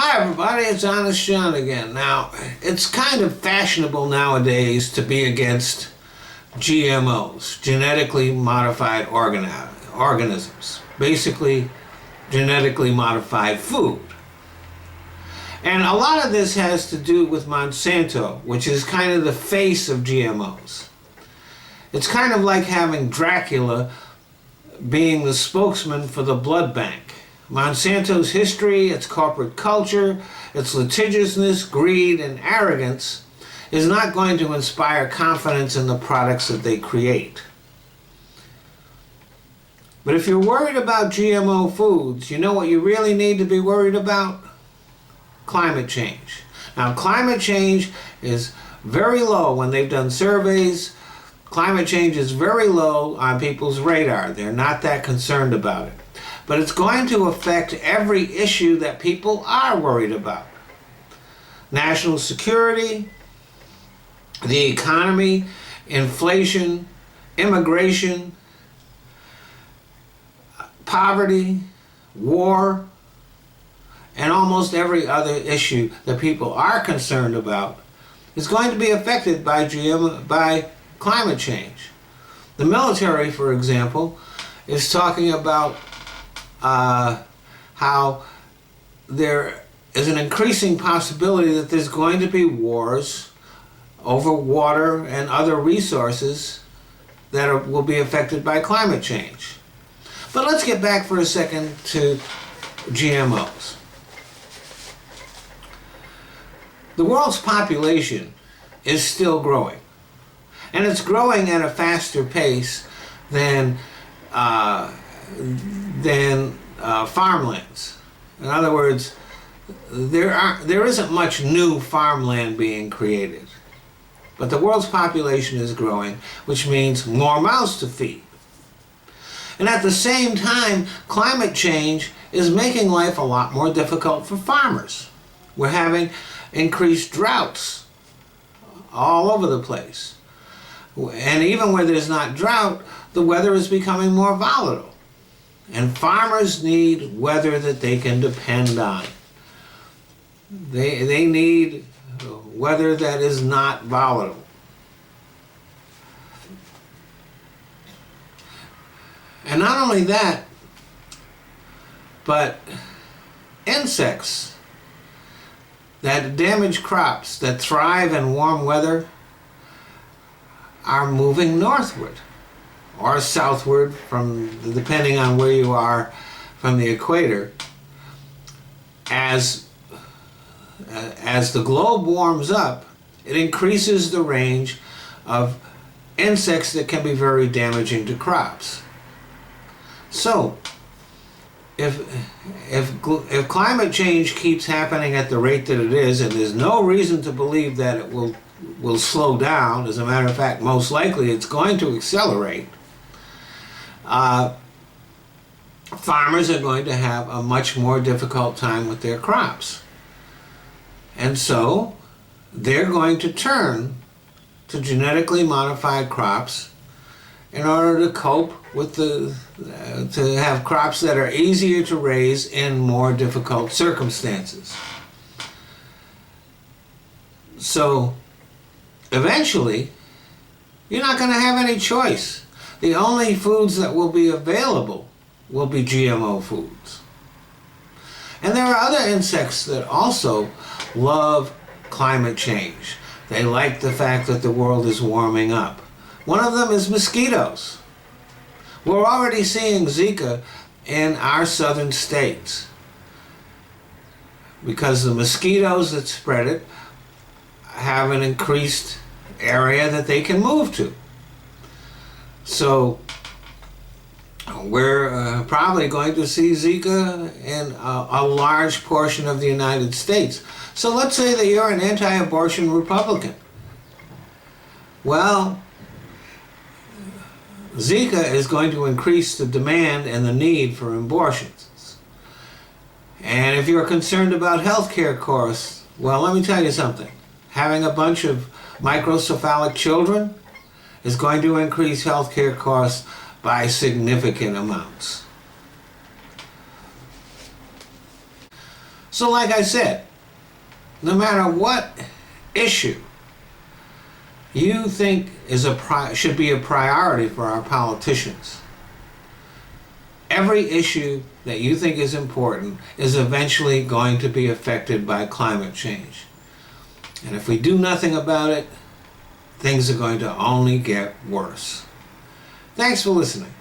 Hi everybody, it's Honest John again. Now, it's kind of fashionable nowadays to be against GMOs, genetically modified organisms, basically genetically modified food. And a lot of this has to do with Monsanto, which is kind of the face of GMOs. It's kind of like having Dracula being the spokesman for the blood bank. Monsanto's history, its corporate culture, its litigiousness, greed, and arrogance is not going to inspire confidence in the products that they create. But if you're worried about GMO foods, you know what you really need to be worried about? Climate change. Now, climate change is very low. When they've done surveys, climate change is very low on people's radar. They're not that concerned about it. But it's going to affect every issue that people are worried about. National security, the economy, inflation, immigration, poverty, war, and almost every other issue that people are concerned about is going to be affected by climate change. The military, for example, is talking about how there is an increasing possibility that there's going to be wars over water and other resources that will be affected by climate change. But let's get back for a second to GMOs. The world's population is still growing, and it's growing at a faster pace than farmlands. In other words, there isn't much new farmland being created. But the world's population is growing, which means more mouths to feed. And at the same time, climate change is making life a lot more difficult for farmers. We're having increased droughts all over the place. And even where there's not drought, the weather is becoming more volatile. And farmers need weather that they can depend on. They need weather that is not volatile. And not only that, but insects that damage crops that thrive in warm weather are moving northward or southward, depending on where you are from the equator. As the globe warms up, it increases the range of insects that can be very damaging to crops. So, if climate change keeps happening at the rate that it is, and there's no reason to believe that it will slow down, as a matter of fact, most likely it's going to accelerate, farmers are going to have a much more difficult time with their crops. And so they're going to turn to genetically modified crops in order to cope with to have crops that are easier to raise in more difficult circumstances. So eventually, you're not going to have any choice. The only foods that will be available will be GMO foods. And there are other insects that also love climate change. They like the fact that the world is warming up. One of them is mosquitoes. We're already seeing Zika in our southern states because the mosquitoes that spread it have an increased area that they can move to. So we're probably going to see Zika in a large portion of the United States. So let's say that you're an anti-abortion Republican. Well, Zika is going to increase the demand and the need for abortions. And if you're concerned about health care costs, well, let me tell you something. Having a bunch of microcephalic children is going to increase health care costs by significant amounts. So like I said, no matter what issue you think should be a priority for our politicians, every issue that you think is important is eventually going to be affected by climate change. And if we do nothing about it, things are going to only get worse. Thanks for listening.